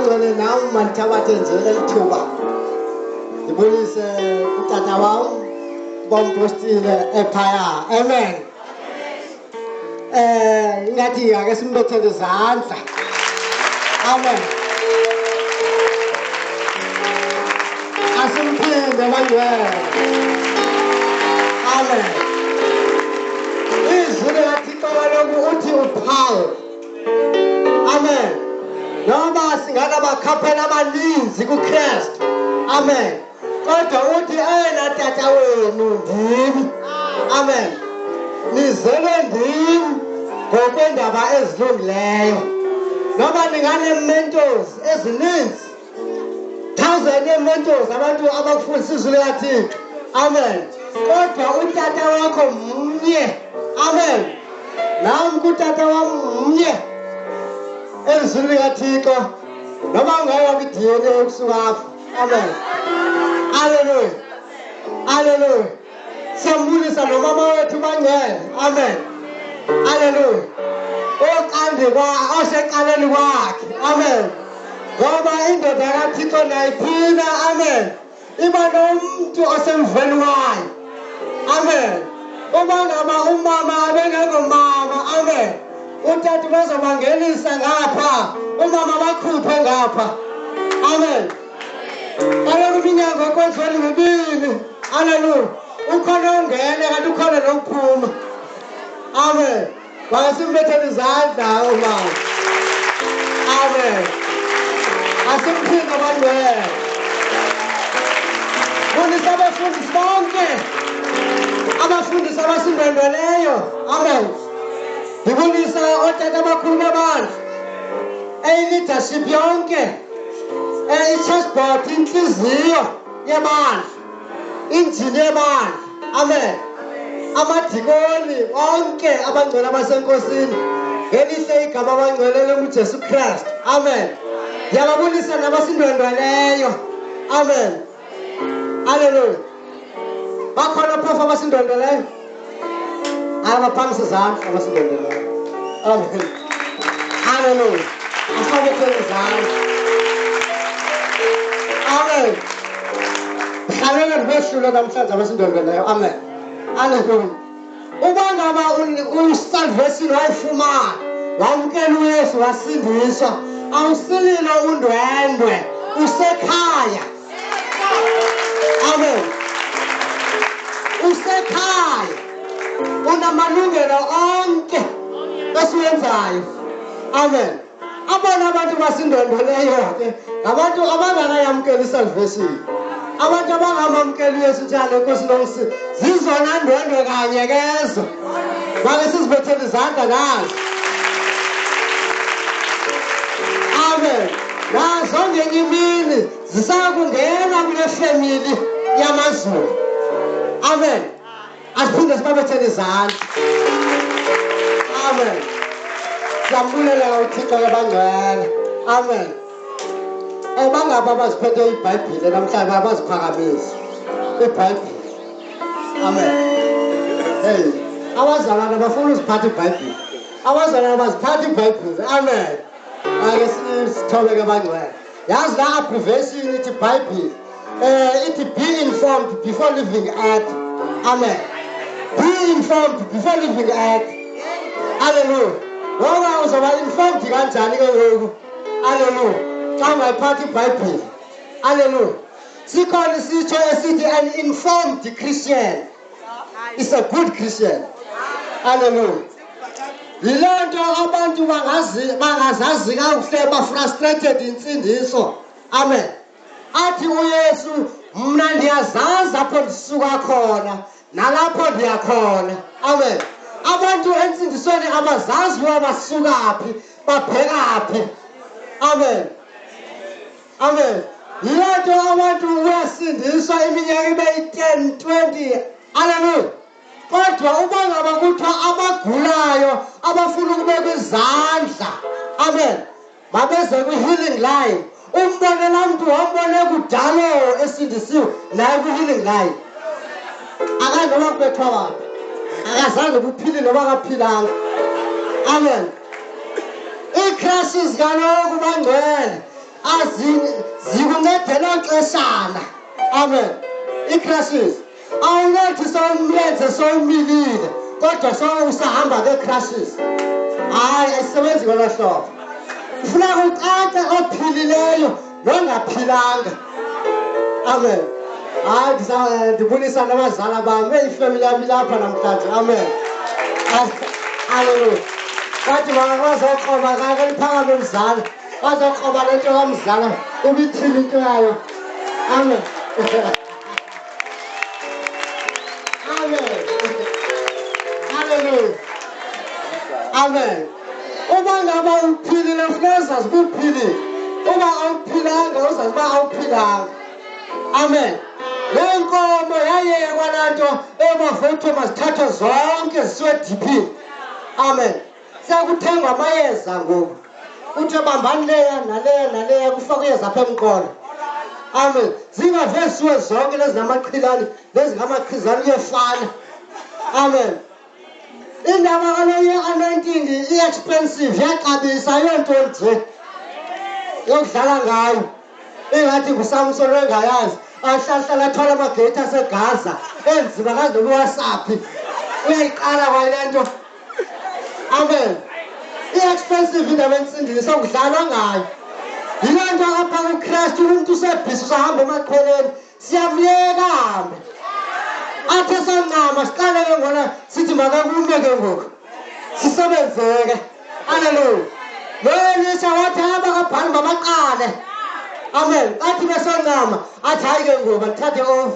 bangcwele nawe mandithabathe nje elithuba ndibulise utata wam bompostile ephaya. Amen. Ingathi ake simbethele izandla. Amen. Asimphinde bangcwele. Amen. Izwi likaThixo kaloku uthi uphawu. Amen. Noma singakabakhaphela abaninzi kuKristu. Amen. Kodwa uthi yena tata wenu ndimi. Amen. Nizele ndimi ngokwendaba ezilungileyo. Noma ningane-mentors ezininzi, 1,000 ye-mentors abantu abakufundisa izwi likaThixo. Amen. Kodwa utata wakho mnye. Amen. Nami kutata wam mnye. Elizwini likaThixo noma ungeke wabe-DNA ukusuka apho. Amen. Hallelujah. Hallelujah. Siyambulisa nomama wethu bangcwele. Amen. Hallelujah. Oseqaleni kwakhe. Amen. Ngoba indoda kaThixo nayiphina. Amen. Iba nomuntu osemveni wayo. Amen. Uma ngaba umama abengekho mama. Amen. Utata bazobangenisa ngapha. Umama bakhuphe ngapha. Amen. Kaloku iminyango kwenziwe mibili. Hallelujah. Ukhona ongena kanti ukhona nokuphuma. Amen. Basimbethele izandla umama. Amen. Asimphinde bangcwele. Fundisa abafundisi bonke. Abafundisi abasindwendweleyo. Amen. Ndibulisa otata abakhulu bebandla. Leadership yonke. I-church board, inhliziyo yebandla. Injini yebandla. Amen. Amadikoni onke abangcwele abasenkosini. Ngelihle igama abangcwele lokuJesu Kristu. Amen. Ndiyababulisa nabasindwendweleyo. Amen. Hallelujah. Bakhona phofu abasindwendweleyo. Abaphakamisa izandla abasindwendweleyo. Amen. Hallelujah. Asibethele izandla. Amen. Hallelujah. Ndibeshule namhlanje abasindwendweleyo. Amen. Hallelujah. Uba ngaba usalvation wayifumana, wamkela uYesu wasindiswa, awusililo undwendwe, usekhaya. Amen. Usekhaya. Unamalungelo onke esiwenzayo. Amen. Abona abantu basindwendweleyo ke ngabantu abangakayamkela isalvation. Abantu abangamamkela uYesu njalo Nkosi nomsi zizona ndwendwe kanye kezo. Manje sizibethele izandla nazo. Amen. Nazo ngenye imini zisakungena kule family yamaZulu. Amen. Asiphinde sibabethele izandla. Amen. Siyambulela uThixo abangcwele. Amen. Bangaba abaziphethe iBhayibhile namhlanje abaziphakamisa iBhayibhile. Amen. Hey, abazalwana bafuna uziphatha iBhayibhile. Abazalwana baziphatha iBhayibhile. Amen. Ake sithobeke abangcwele. Yazi la abbreviation ithi Bible. Ithi be informed before leaving earth. Amen. Be informed before leaving earth. Hallelujah. Ngoba uzoba informed kanjani ke ngoku? Hallelujah. Xa ungayiphathi iBhayibhile. Hallelujah. Sikhona isitsho esithi an informed Christian is a good Christian. Hallelujah. Yiloo nto abantu bangazazi kakuhle ba-frustrated insindiso. Amen. Athi uYesu mna ndiyazazi apho ndisuka khona nalapho ndiya khona. Amen. Abantu entsindisweni abazazi uba basuka phi babheka phi. Amen. Amen. Yiloo nto abantu uyasindiswa iminyaka ibe yi-10, 20. Hallelujah. Kodwa uba ngaba kuthiwa abagulayo abafuna ukubeka izandla. Amen. Mabeze kwi-healing line. Umbone laa mntu wambone kudalo esindisiwe naye kwi-healing line. Akanoba kubethwa waphi. Akazange buphile noba kaphilanga. Amen. Iicrisis kaloku bangcwele zikuncedela xeshana. Amen. I-crashes awulethi sowumlenze sowumilile kodwa sowusahamba nge-crashes. Hayi ayisebenzi ngolo hlobo. Ufuna ucace ophilileyo nongaphilanga. Amen. Hayi ndibulisa nabazala bami ifamily yami lapha namhlanje. Amen. Hallelujah. Bathi bazoqoba kake liphakame mzala. Bazoqoba lento kamzala ubithini into yayo. Amen. Amen. Hallelujah. Amen. Uma ngaba uphilile funeka uphilile. Uma awuphilanga uzazi uba awuphilanga. Amen. Lenkomo yayekwa lanto emavutho mazithathwe zonke zisiwe ediphini. Amen. Siyakuthengwa amayeza ngoku. Uthi bambani leya naleya kufakwe iyeza apha emqolo. Amen. Zingavesiwe zonke lezi namaqhilani lezi ngamaqhizana kuyefana. Amen. Indaba kaloku ye-anointing i-expensive yaxabisa yonto nje yokudlala ngayo. Ingathi nguSamson wengayazi ahlala athwala amageyithi aseGaza enzima kazi nokuwasaphi uyayiqala kwale nto. Amen. I-expensive indaba ensindisa kudlalwa ngayo. Yiloo nto apha kuKristu umuntu usebhisi usahamba emaqheleni siyamyeka hambe. Athe sancama siqale ke ngona sithi makakume ke ngoku sisebenzeke. Hallelujah. Loyelisha wathi abakabhali bamaqale. Amen. Athi besancama athi hayi ke ngoku ngithathe off.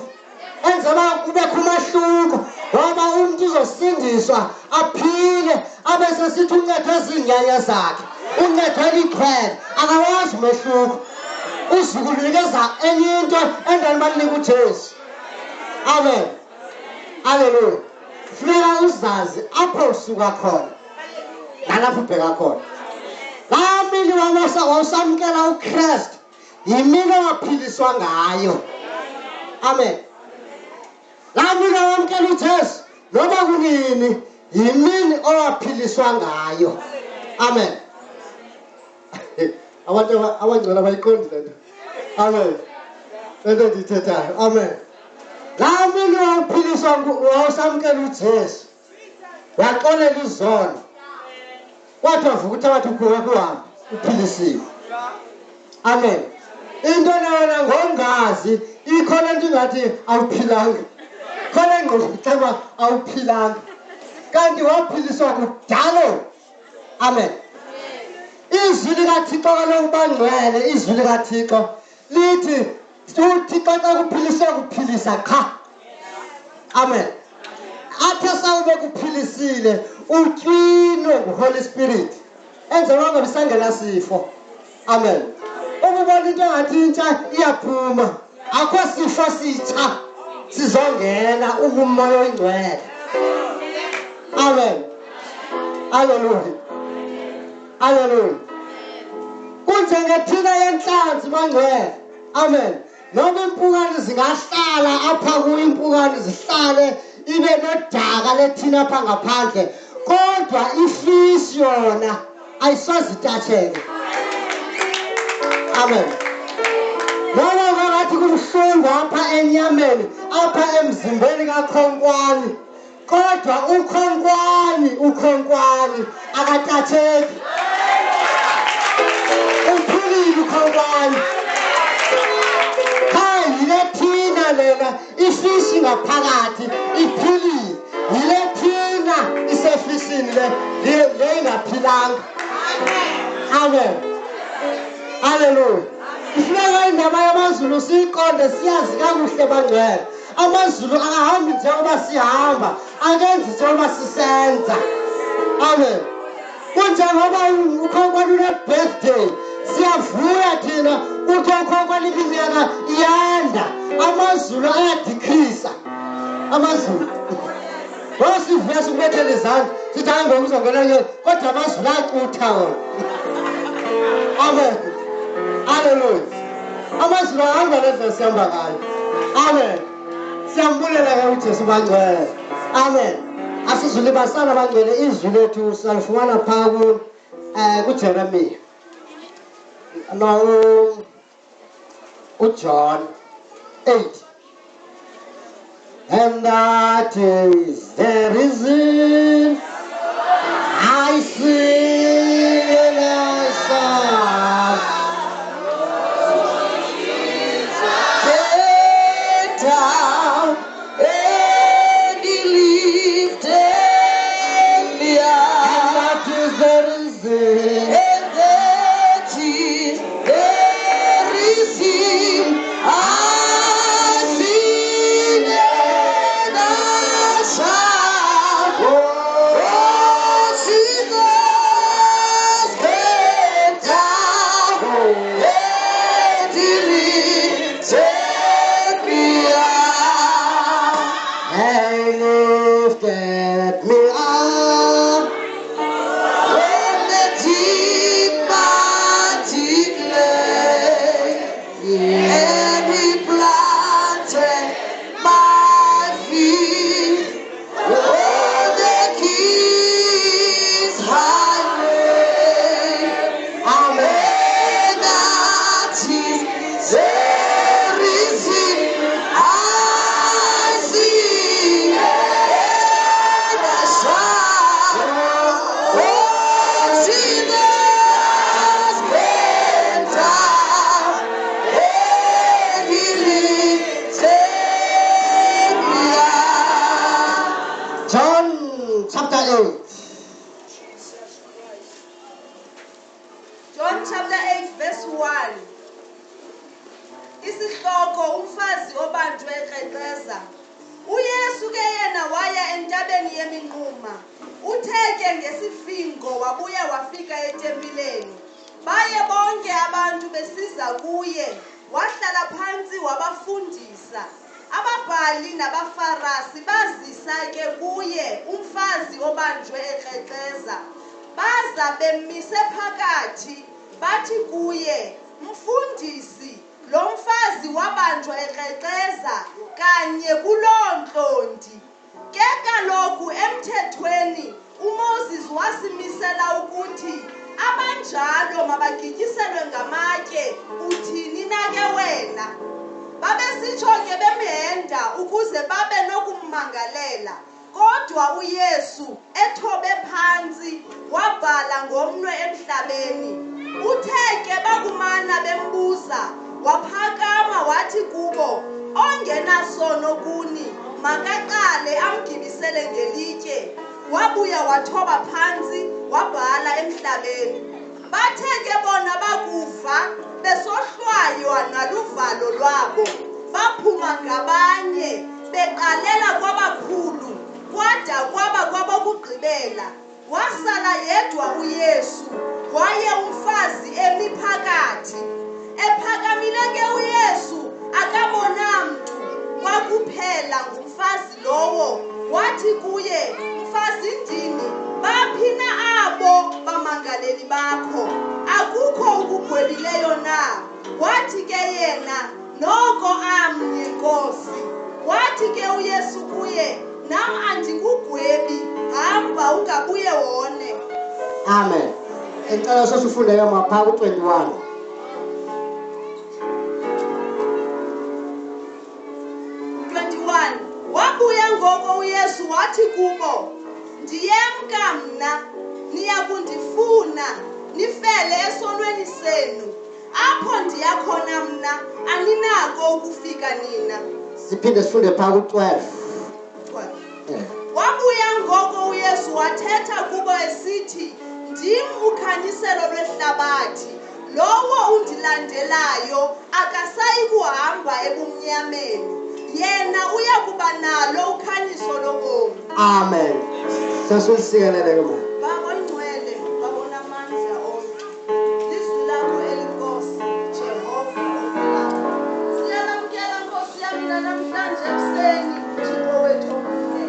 Enzela kubekho umahluko ngoba umuntu uzosindiswa aphile abese sithi uncedo ezinyanya zakhe. Uncedo eliqhele akawazi umehluko. Uzikunikeza enye into endani bakunika uJesu. Amen. Hallelujah. Funeka uzazi apho usuka khona nalapho ubheka khona. Laa mini wawusamkela uKristu yimini owaphiliswa ngayo. Amen. Laa mini owamkela uJesu noba kunini yimini owaphiliswa ngayo. Amen. Abangcwele bayiqondi le nto. Amen. Le nto ndiyithethayo. Amen. Laa mini wawusamkela uJesu waxolela izono kwathi wavuka uthi wathi ukuwe kuhambe uphilisiwe. Amen. Into nawona ngongazi ikhona into ingathi awuphilanga. Khona ingqondo kuthiwa awuphilanga. Kanti waphiliswa kudalo. Amen. Izwi likaThixo kaloku bangcwele izwi likaThixo lithi uThixo xa kuphiliswa kuphilisa qha. Amen. Athe sawube kuphilisile utywinwe nguHoly Spirit enzela ungabi sangenasifo. Amen. Ukubona into engathi intsha iyaphuma akho sifo sitsha sizongena umoya oyingcwele. Amen. Hallelujah. Hallelujah. Kunjengethina yenhlanzi bangcwele. Amen. Noma impukane zingahlala apha kuyo impukane zihlale ibe nodaka lethina apha ngaphandle kodwa ifish yona ayisoze itatsheke. Amen. Noma ngathi kubuhlungu apha enyameni apha emzimbeni kakhonkwane kodwa ukhonkwane akatatsheki. Uphilile ukhonkwane. Yilethina lena ifishi ngaphakathi iphilile. Yilethina isefishini le ingaphilanga. Amen. Hallelujah. Ifuneka indaba yamazulu siyiqonde siyazi kakuhle bangcwele. Amazulu akahambi njengoba sihamba akenzi njengoba sisenza. Amen. Kunjengoba ukhonkwane une-birthday siyavuya thina ukuthi ukhonkwane iminyaka iyanda amazulu ayadikrisa. Amazulu ngosivuya sikubethele izandla sithi hayi ngoku uzongena nyoni kodwa amazulu acutha wona. Amen. Hallelujah. Amazulu ahamba lendlela sihamba ngayo. Amen. Siyambulela ke uJesu bangcwele. Amen. Asizulibasana bangcwele izwi lethu salifumana phaa kuJeremiya. Now, John 8. And that is the reason I sing and I shout. Get down and he lifted me up. And that is the reason. And that is the reason I sing and I shout. Oh, Jesus, get down and he lifted me up. He lifted me up when the deep mighty clay, and he planted my feet on the King's highway. Amen. That is the reason I sing and I shout. Oh, Jesus, get down and he lifted me up. John chapter 8. John chapter 8 verse 1. Isihloko umfazi obanjwe eqeqeza. uYesu ke yena waya entabeni yeminquma. Uthe ke ngesifingo wabuya wafika etempileni. Baye bonke abantu besiza kuye. Wahlala phansi wabafundisa. Ababhali nabafarisi bazisa ke kuye umfazi obanjwe eqeqeza. Baza bemise phakathi bathi kuye, Mfundisi, lo mfazi wabanjwa eqeqeza kanye kuloo ntlonti. Ke kaloku emthethweni uMoses wasimisela ukuthi abanjalo mabagityiselwe ngamatye. Uthini na ke wena? Babesitsho ke bemhenda ukuze babe nokummangalela. Kodwa uYesu ethobe phansi wabhala ngomnwe emhlabeni. Uthe ke bakumana bembuza, waphakama wathi kubo, ongenasono kuni makaqale amgibisele ngelitye. Wabuya wathoba phansi wabhala emhlabeni. Bathe ke bona bakuva besohlwaywa naluvalo lwabo. Baphuma ngabanye beqalela kwabakhulu kwada kwaba kwabokugqibela. Wasala yedwa uYesu, waye umfazi emi phakathi. Ephakamile ke uYesu akabona mntu, kwakuphela ngumfazi lowo. Wathi kuye, Mfazi ndini, baphi na abo bamangaleli bakho? Akukho ukugwebileyo na? Wathi ke yena, noko amnye Nkosi. Wathi ke uYesu kuye, nam andikugwebi, hamba ungabuye wone. Amen. Ngicela sesifunde ke mapha ku-21. Wabuya ngoko uYesu wathi kubo, Ndiyemka mna, niya kundifuna, nifele esonweni senu. Apho ndiya khona mna, aninako ukufika nina. Siphinde sifunde pha ku-12. Wabuya ngoko uYesu wathetha kubo esithi, Ndim ukhanyiselo lwehlabathi. Lowo undilandelayo akasayi kuhamba ebumnyameni. Yena uyakuba nalo ukhanyiso lobomi. Amen. Sasisikelele ke mama. Baba ongcwele, babona amandla onke. Lizwi lakho elinkosi, Jehova ophelayo. Siyalamkela Nkosi yami namhlanje ekuseni, Thixo wethu omhle.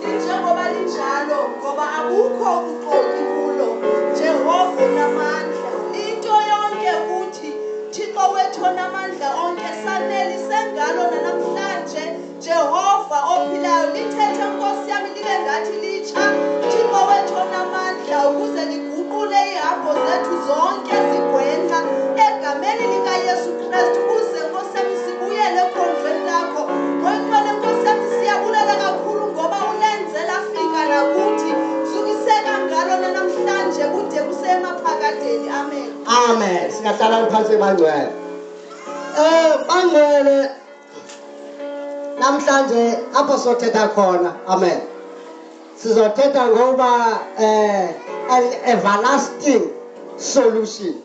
Linjengoba linjalo, ngoba akukho ukuxoki kulo. Jehova unamandla. Into yonke kuthi, Thixo wethu onamandla onke, sanelise ngalo namhlanje. Jehova ophilayo, lithethe Nkosi yami libe ngathi litsha. Thixo wethu onamandla ukuze liguqule ihambo zethu zonke zigwenxa Jesu Kristu uze Nkosi yami sibuyele ekhondlweni lakho. Ngcwele Nkosi yami siyabulela kakhulu ngoba ulenze lafika nakuthi. Sukiseka ngalo namhlanje kude kusemaphakadeni. Amen. Amen. Singahlala phansi bangcwele. Bangcwele namhlanje apho sothetha khona. Amen. Sizothetha ngoba an everlasting solution.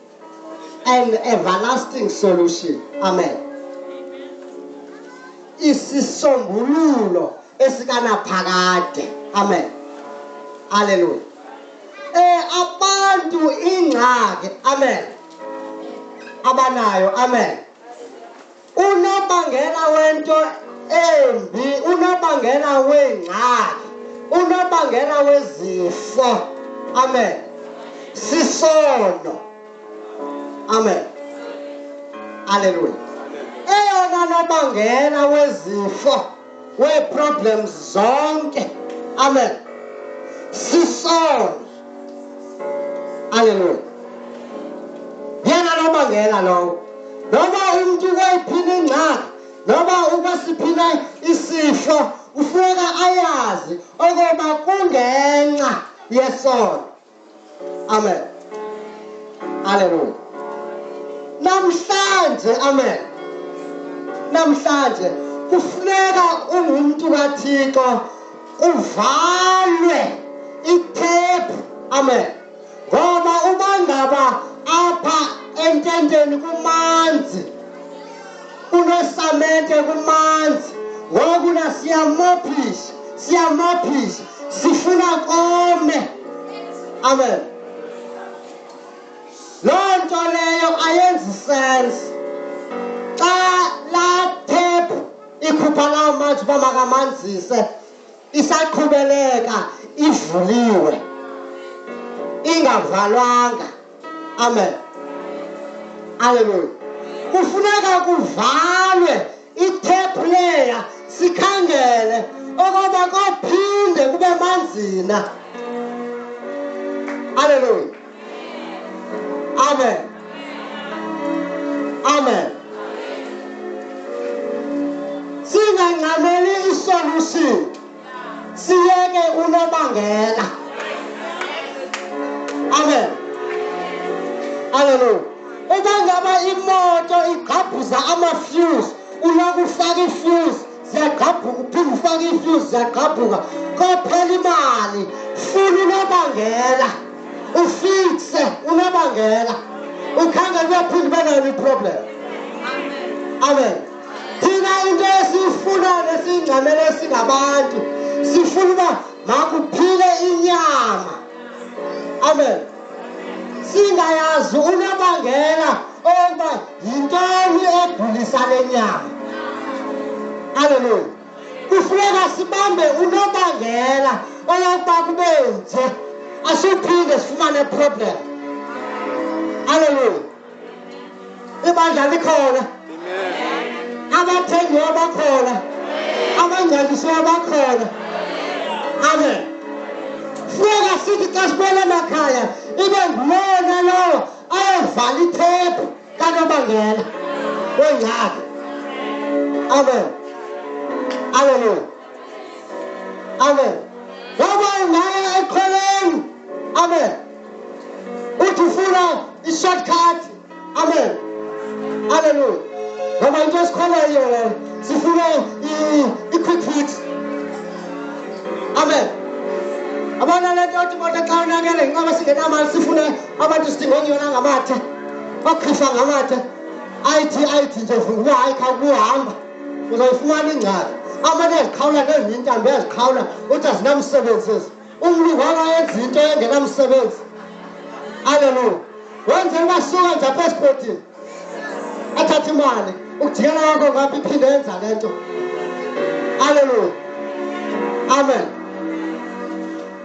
An everlasting solution. Amen. Isisombululo esikanaphakade. Amen. Hallelujah. Abantu ingxaki. Amen. Abanayo. Amen. Unobangela wento embi, unobangela wengxaki, unobangela wezifo. Amen. Sisono. Amen. Hallelujah. Eyona nobangela wezifo, we-problems zonke. Amen. Sisono. Hallelujah. Yena nobangela lowo. Noma umuntu uyiphina ingxaki, noma ukwasiphina isifo, ufuneka ayazi ukuba kungenxa yesono. Amen. Hallelujah. Namhlanje, amen. Namhlanje kufuneka umuntu kaThixo uvalwe ithephu. Amen. Ngoba ubangaba apha entendeni kumanzi, unosamente kumanzi, ngoku siyamophisha, sifuna kome. Amen. Loo nto leyo ayenzi sense. Xa laa thephu ikhupha lawo manzi uba makamanzise, isaqhubeleka ivuliwe, ingavalwanga. Amen. Hallelujah. Kufuneka kuvalwe ithephu leya, sikhangele ukuba kophinde kube manzina. Hallelujah. Amen. Amen. Singangxameli isolution, siyeke unobangela. Amen. Hallelujah. Ubangaba imoto igqabhuza ama-fuse, uloku ufaka i-fuse, ziyagqabhuka, uphinde ufake i-fuse, ziyagqabhuka, kophela imali. Funa unobangela, ufixe unobangela, ukhangele uyaphinde ube nayo i-problem. Amen. Thina into esiyifunayo nesiyingxamele singabantu, sifuna uba makuphile inyama. Amen. Singayazi unobangela oba yintoni egulisa le nyama. Hallelujah. Kufuneka sibambe unobangela oyokuba kubenze asiphinde sifumane problem. Hallelujah. Ibandla likhona. Abathengiwa bakhona. Abangcwelisiweyo bakhona. Amen. Funeka sithi xa sibuyela emakhaya ibe ngulona lowo ayovala ithephu kanobangela wengxaki. Amen. Hallelujah. Amen. Ngoba ungaya ekholeni. Amen. Uthi ufuna i-shortcut. Amen. Hallelujah. Ngoba into esikholwayo leyo sifuna i-quick fix. Amen. Abana le nto imoto xa unakele ngoba singenamali sifune abantu sidingongiyona ngamathe, okhifa ngamathe. ayithi nje uvuka hayi khawuhamba uzoyifumana ingcali. Amanye eziqhawula nezinye intambo eziqhawula uthi azinamsebenzi ezi. Umlungu akayenzi into engenamsebenzi. Hallelujah. Wenzela uba suka nje apha esipothini athathe imali ukujikela kwakho ngapha iphinde yenza le nto. Hallelujah. Amen.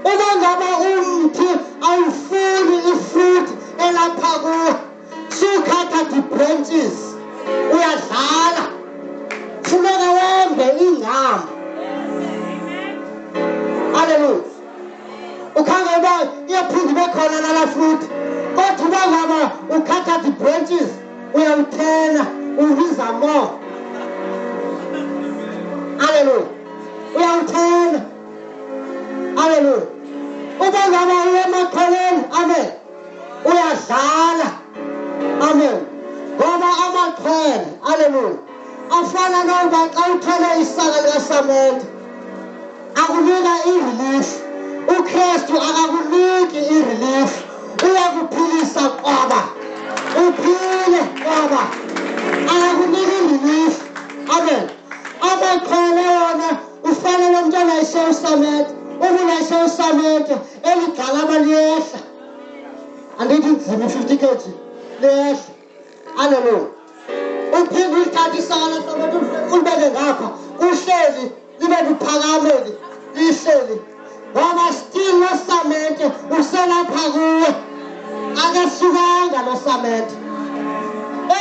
Uma ngaba umthi awufuni ifruit elapha kuwo, sukhatha the branches, uyadlala. Funeka wembe ingcambu. Hallelujah. Ukhangela uba iyaphinde ibe khona nala fruit, kodwa uba ngaba ukhatha the branches, uyawuthena ubiza more. Hallelujah. Uyawuthena. Hallelujah. Ube ngaba uyemakholeni. Amen. Uyadlala. Amen. Ngoba amakhwele. Hallelujah. Afana noba xa uthole isaka likaSamenta akunika i-relief. uKristu akakuniki i-relief. Uyakuphilisa kwaba. Uphile kwaba. Akakuniki i-relief. Amen. Amakhwele wona ufana nomntwana eshe uSamenta. Ubulashe uSamenta eligxalaba liyehla. Andithi nzima 50 kg liyehla. Hallelujah. Uphinde ulithathe isaka laSamenta ulibeke ngapha. Uhleli libe liphakameli. Lihleli. Ngoba still noSamenta uselapha kuwe. Akasukanga noSamenta.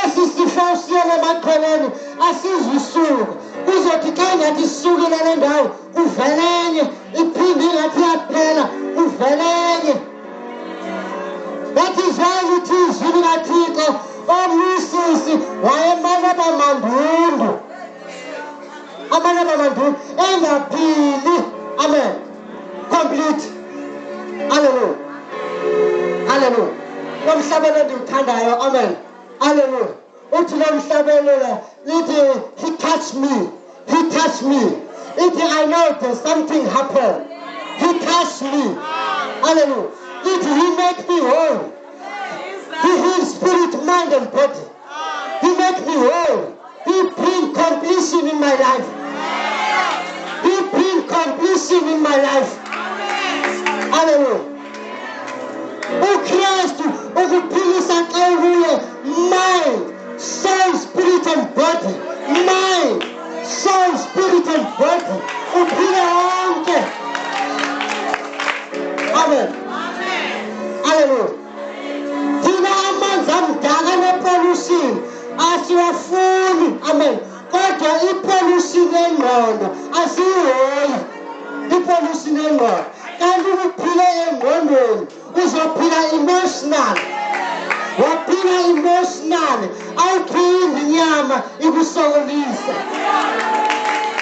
Esisifo siyele emakholeni asizisuka. Kuzothi xa ngathi sisukile le ndawo kuvelenye iphinde ngathi yaphela kuvelenye. That is why it is izwi likaThixo omnisisi wayemane bamandundu. Amane bamandundu engaphili. Amen. Complete. Hallelujah. Hallelujah. Nomhlabelo endiwuthandayo. Amen. Hallelujah. Uthi lo mhlabelo lithi he touched me. He touched me. I know there's something happened. He touched me. Hallelujah. He make me whole. He heals spirit, mind and body. He make me whole. He bring completion in my life. He bring completion in my life. Hallelujah. uKristu ukuphilisa xa ubuye mind, soul, spirit and body. Mind, soul, spirit and body. Uphile wonke. Amen. Hallelujah. Thina amanzi amdaka nepollution asiwafuni. Amen. Kodwa ipollution engqondo asiyihoyi. Ipollution engqondo. Kanti ukuphila engqondweni uzophila emotional. Waphila emotional. Awuphindi inyama ikusokolisa.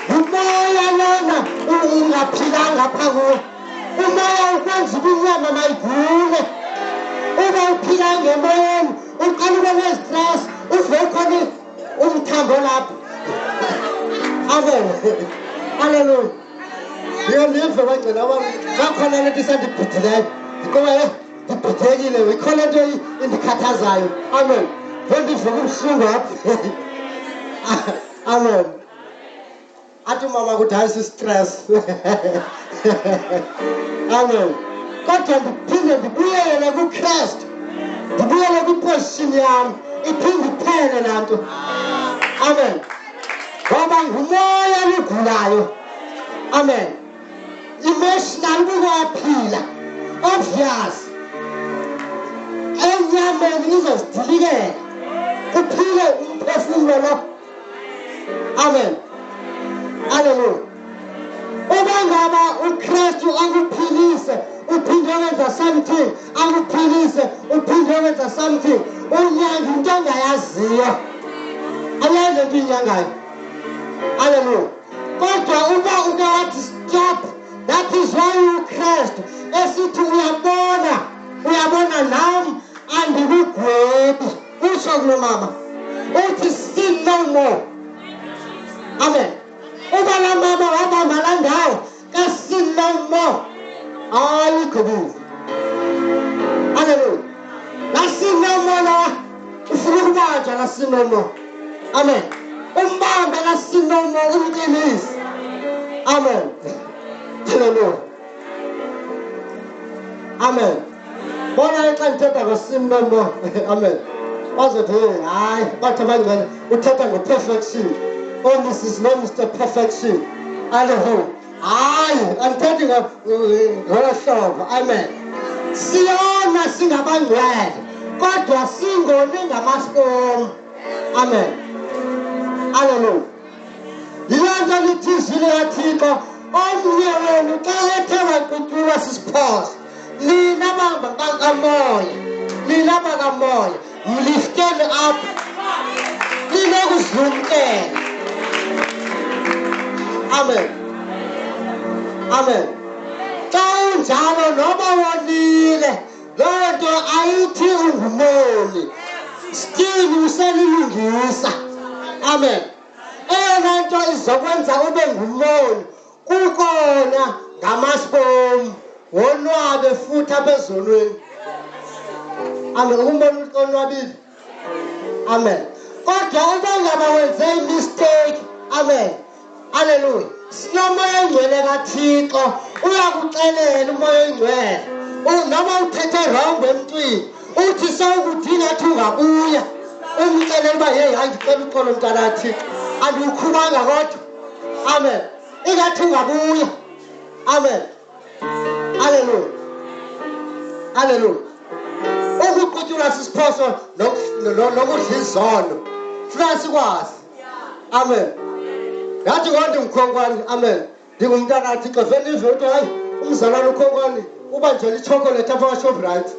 Umoya lona ungaphilanga phakuwe. Umoya ukwenza inyama mayigule. Ube uphila ngemoyeni uqala ube ne-stress uve khona umthambo lapho. Amen. Hallelujah. Ngiyanive bagcina ngakhona lento isandibhidileyo. Ngoba ngibhidekile ikhona into indikhathazayo. Amen. Ngendivuka ubuhlungu apha. Amen. Athi mama kuthi hayi si-stress. Amen. Kodwa ndiphinde ndibuyele kuKristu. Ndibuyele kwiposition yami. Iphinde iphele laa nto. Amen. Ngoba ngumoya ligulayo. Amen. Emotional ukwaphila. Obvious. Enyameni izosidilikela. Kuphile umphefumulo lo. Amen. Hallelujah. Uma ngaba uKristu akuphilise uphinde wenza something, akuphilise uphinde wenza something. Unyanga into ongayaziyo. Ayazi into inyangayo. Hallelujah. Kodwa uba ukawathi stop, that is why uKristu esithi uyabona nami andikugwebi. Usho kunomama uthi sin no more. Amen. Uba la mama wabamba la ndawo ka-sin no more. Ayikho buve. Hallelujah. La sin no more la ufuna ukubanjwa la sin no more. Amen. Umbambe la sin no more umqinise. Amen. Hallelujah. Amen. Bona xa ndithetha ngo-sin no more. Amen. Bazothi hayi bathi abangcwele uthetha ngo-perfection. Oh, Mrs. No, Mr. Perfection. Hallelujah. Hayi andithethi ngolo hlobo. Amen. Siyona singabangcwele kodwa singoni ngamaskomu. Amen. Hallelujah. Yiloo nto lithi izwi likaThixo omnye wenu xa ethe waqutyulwa sisiphoso nina bakamoya mlifteni up uzumkele. Amen. Amen. Xa unjalo noba wonile loo nto ayithi ungumoni, still uselilungisa. Amen. Eyona nto izokwenza ube ngumoni kukona ngamasibom wonwabe futhi apha ezonweni. Amen. Umbona onwabile. Amen. Kodwa ube ngaba wenze imistake. Amen. Hallelujah. Sinomoya oyingcwele kaThixo uyakuxelela umoya oyingcwele. Noma uthethe wrong emntwini uthi sewukudinga athi ungabuya umxelela uba hey hayi ndicela uxolo mntana kaThixo andiwukhubanga kodwa. Amen. Ingathi ungabuya. Amen. Hallelujah. Hallelujah. Ukuqutyulwa sisiphoso nokudla izono funeka sikwazi. Amen. Ngathi ngonke umkhonkwane. Amen. Ndingumntana kaThixo vele ive uthi hayi umzalwane ukhonkwane ubanjela ichocolate apha kwaShoprite.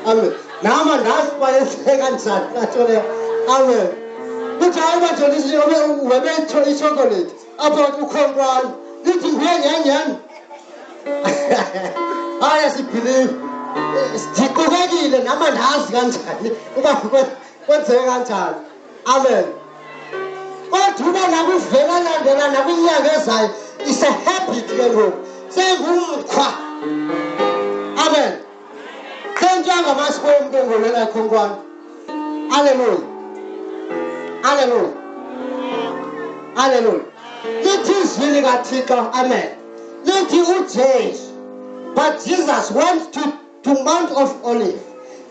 Amen. Nama ndazi uba yenzeke kanjani kanto leyo. Amen. Kuthi hayi ubanjela webe ichocolate apha ukhonkwane lithi nguye nyanyani. Hayi sibhilive ndiqukekile nama ndazi kanjani uba kwenzeke kanjani. Amen. Kodwa uba nakuvela landela nakwinyanga ezayo is a habit ke ngoku sengumkhwa. Amen. Senjanga masibom ke ngolela khonkwane. Hallelujah. Hallelujah. Hallelujah. Lithi izwi likaThixo. Amen. Lithi uJesu, but Jesus went to Mount of Olives.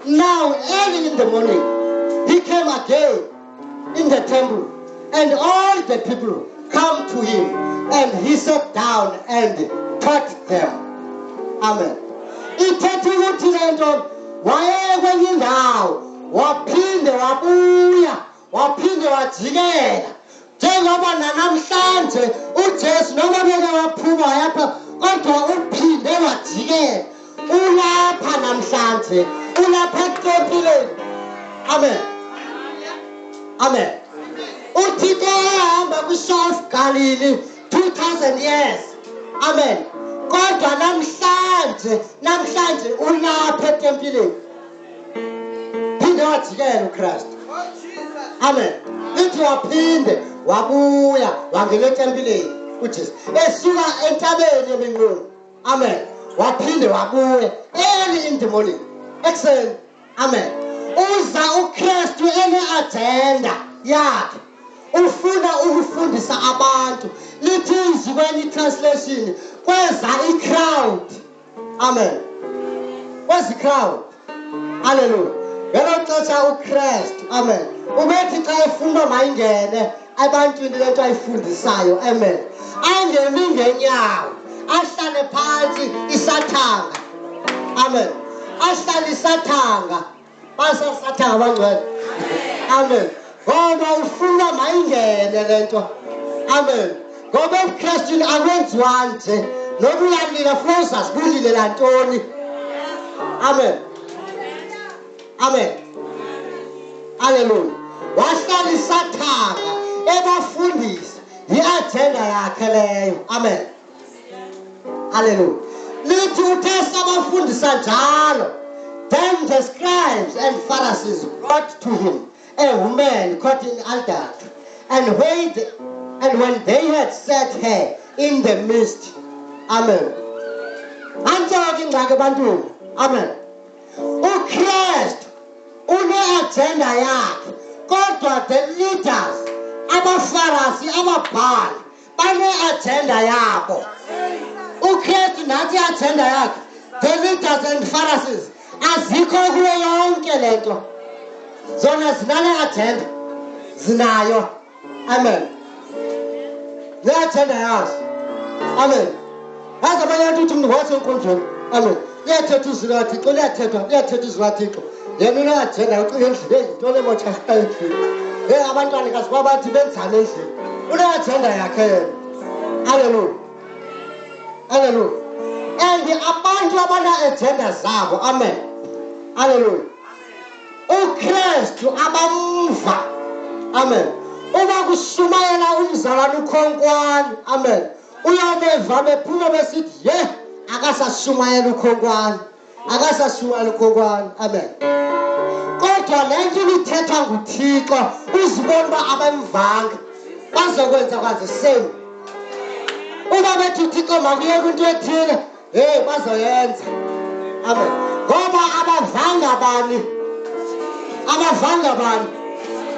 Now early in the morning he came again in the temple, and all the people come to him, and he sat down and taught them. Amen. Ithethe ukuthi le nto waye kwenye indawo waphinde wabuya waphinde wajikela njengoba namhlanje uJesu noma beke waphuma yapha kodwa uphinde wajikela ulapha namhlanje ulapha eThempelini. Amen. Amen. UThixo wahamba kwi-Shore of Galilee 2000 years. Amen. Kodwa namhlanje ulapha eThempelini. Phinde wajikela uKristu. Amen. Lithi waphinde wabuya wangena eThempelini uJesu esuka entabeni eminqunu. Amen. Waphinde wabuya early in the morning ekuseni. Amen. Uza uKristu ene-agenda yakhe ufuna ukufundisa abantu. Lithi izwi kwenye translation kweza i-crowd. Amen. Kweza i-crowd. Hallelujah. Ngelo xesha uKristu. Amen. Ubethi xa efuna mayingene ebantwini lento ayifundisayo. Amen. Angemi ngenyawo ahlale phansi isathanga. Amen. Ahlale isathanga basasathanga abangcwele. Amen. Ngoba ufuna mayingene lento. Amen. Ngoba uKristu akwenziwa nje nokulandela fuza sibulile lantoni. Amen. Amen. Hallelujah. Wahlala isathanga ebafundisa i-agenda yakhe leyo. Amen. Hallelujah. Lithi uthe sabafundisa njalo, then the scribes and Pharisees brought to him a woman caught in adultery, and when they had set her in the midst. Amen. Anjalo ingxaki ebantwini. Amen. uKristu une-agenda yakhe, kodwa the leaders abaFarisi ababhali bane-agenda yabo. uKristu nathi i-agenda yakhe, the leaders and Pharisees azikho kuyo yonke lento. Zona zinale-agenda zinayo. Amen. Le-agenda yazo. Amen. Yazi abanye abantu uthi mntu wasenkundleni. Amen. Liyathetha izwi likaThixo, liyathetha izwi likaThixo. Yena une-agenda ucinga endlini into lemotsha endlini. Abantwanikazi babathi benzani endlini. Une-agenda yakhe yena. Hallelujah. Hallelujah. And abantu abane-agenda zabo. Amen. Hallelujah. uKristu abamva. Amen. Uma kushumayela umzalwane uKhonkwane, amen, uyabeva bephuma besithi ye akasashumayela uKhonkwane, akasashumayela uKhonkwane, amen. Kodwa lento ibithethwa nguThixo, uzibona uba abemvanga bazokwenza kwaze same. Uma bethi uThixo makuyeke into ethile, hey bazoyenza, amen. Ngoba abavanga bani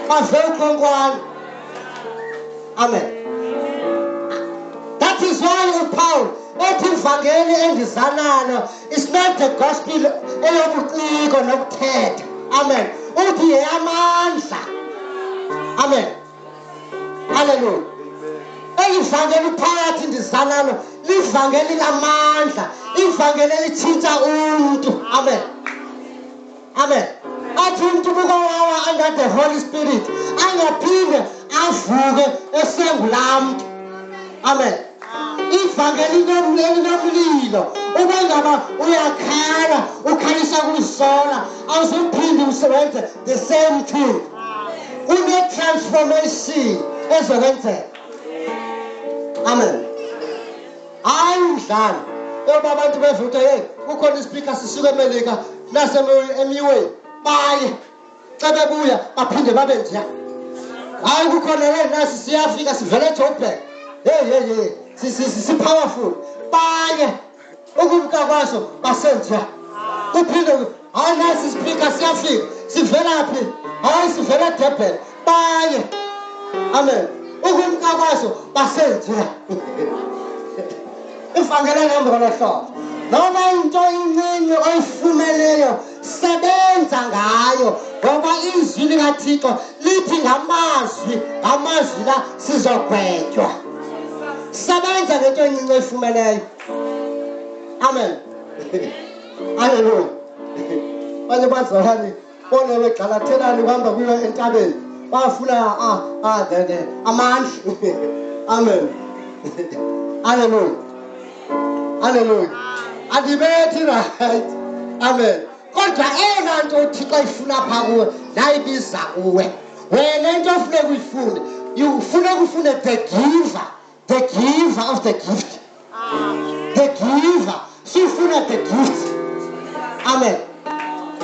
bave uKhonkwane, amen. That is why uPaul ethi ivangeli endizanayo is not the gospel eyobuciko nokuthetha, amen. Uthi eyamandla, amen, hallelujah. Ivangeli phakathi ndizanayo livangeli lamandla, ivangeli elitshintsha umuntu, amen, amen. Athi umuntu bukawawa under the Holy Spirit angaphinde avuke esengulamntu, amen. Ivangeli elinomlilo, ube ngaba uyakhala ukhalisa kuyisola awuzuphinde usebenze the same thing. Kune-transformation ezokwenzeka, amen. Hayi umdlalo yoba abantu beve ukuthi hey kukhona ispeaker sisuka eMelika nase-emiwe baye cebebuya baphinde babe njeya. Hayi kukhona nasi siyafika sivele eJoburg, hey si-powerful baye ukumka kwaso basenjeya. Kuphinde hayi nasi ispeaker siyafika sivelaphi, hayi sivele eDurban baye, amen. Ukumka kwaso basenjeya. Ivangeli ehamba ngolo hlobo. Noma into incinci oyifumeleyo sebenza ngayo, ngoba izwi likaThixo lithi ngamazwi la sizogwetywa. Sebenza ngento encinci oyifumeleyo, amen. Hallelujah. Banye bazalwane bone begxalathelana kuhamba kuyo entabeni bafuna amandla, amen. Hallelujah. Hallelujah. Andibethi right, amen. Kodwa ena nto uThixo ayifuna pha kuwe nayibiza kuwe, wena into ofuneka uyifunde, ufuneka ufunde the giver of the gift, the giver. Sifuna the gift, amen.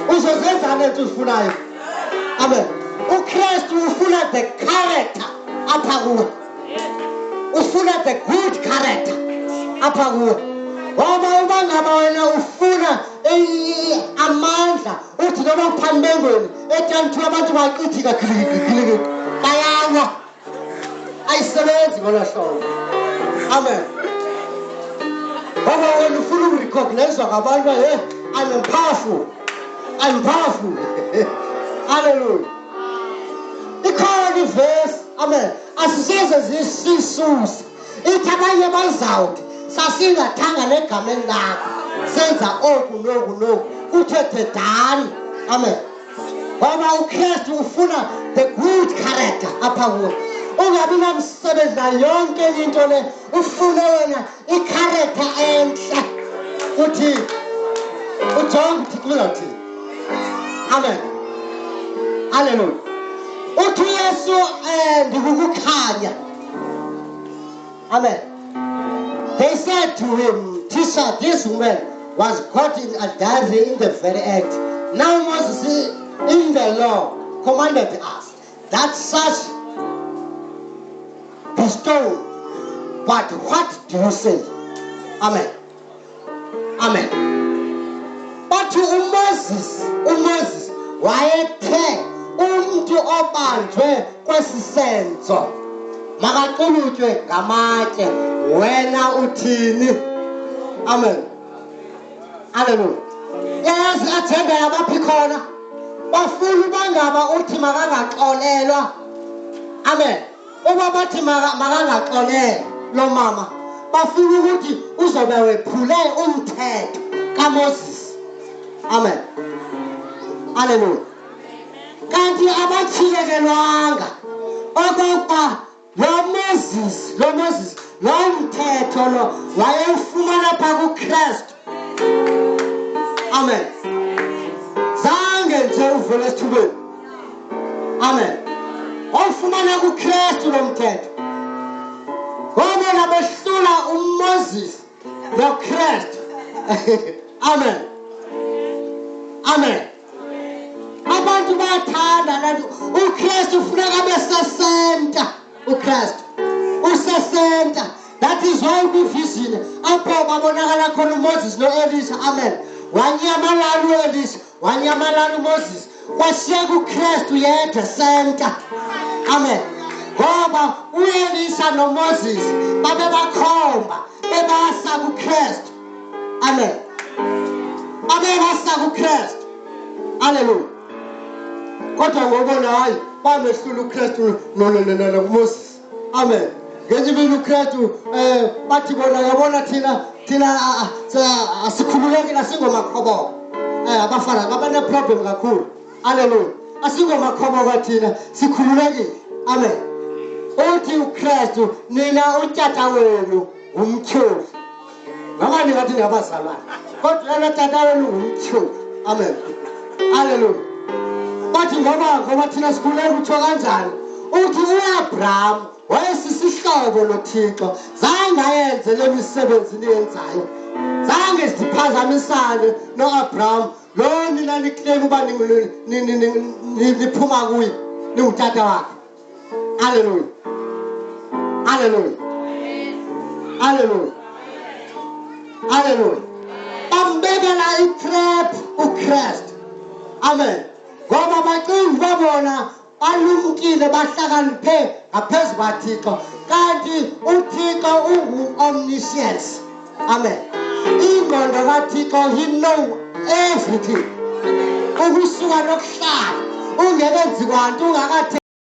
Uzozenza lento uzifunayo, amen. uKristu ufuna the character apha kuwe, ufuna the good character apha kuwe. Ngoba uba ngaba wena ufuna amandla uthi noma uphambengweni etanthu abantu baqithika khiliki bayawa, ayisebenzi ngolo hlobo, amen. Ngoba wena ufuna ukurecognizwa ngabantu hey I'm powerful, hallelujah. Ikhona ivesi, amen, asiseze zisisusa ithi abanye bazawuthi sasingathanga negameni lakho senza oku noku uthethe dani, amen. Ngoba uKristu ufuna the good character apha kuwe, ungabi namsebenzi nayo yonke into le, ufune wena i-character enhle. Uthi ujonge uthi kuzathini, amen, hallelujah. Uthi Yesu ndikukukhanya, amen. They said to him, Teacher, this woman was caught in adultery in the very act. Now Moses in the law commanded us that such be stoned. But what do you say? Amen. Amen. But uMoses wayethe umuntu obanjwe kwesisenzo makaqulutshwe ngamatye, wena uthini, amen, hallelujah. Yazi athembe yabaphi khona bafuna ubangaba uthi makangaxolelwa, amen. Uba bathi makangaxolelwa lo mama bafuna ukuthi uzobe wephule umthetho kaMoses, amen, hallelujah. Kanti abachilekelwanga okokuba lo Moses lo mthetho lo wayefumana pha kuKristu, amen. Zange nje uvele esithubeni, amen. ofumana kuKristu lomthetho wabona behlula uMoses noKristu. Amen. Amen. Abantu bayathanda lanto uKristu ufuneka besesenta. uKristu usesenta. That is why kwivision apho babonakala khona uMoses noElisha. Amen. Wanyamalala uElisha, wanyamalala uMoses, kwashiyeka uKristu yedwa center. Amen. Ngoba uElisha noMoses babebakhomba bebasa kuKristu. Amen. Babebasa kuKristu. Hallelujah. Kodwa ngobona hayi bamehlula uKristu noMoses. Amen. Ngenye uKristu bathi bona yabona thina asikhululeki nasingomakhoboka. Abafana babane problem kakhulu. Hallelujah. Asingomakhoboka thina sikhululekile. Amen. Uthi uKristu nina utata wenu umtyholi. Noma ningathi ngabazalwane. Kodwa yena tata wenu umtyholi. Amen. Hallelujah. Bathi ngoba thina sikhululeka utho kanjani? Uthi uAbraham wayesisihlobo noThixo, zange ayenze le misebenzi niyenzayo. Zange siphazamisane noAbraham. Lo nina niclaim uba niphuma kuye, ningutata wakhe. Hallelujah. Hallelujah. Hallelujah. Hallelujah. Bambekela itrap uKristu. Amen. Ngoba bacinga babona balumkile bahlakaniphe ngaphezu kwaThixo, kanti uThixo ungu-omniscience. Amen. Ingqondo kaThixo, he know everything. Ukusuka nokuhlala ungekenzi kwanto ungakathi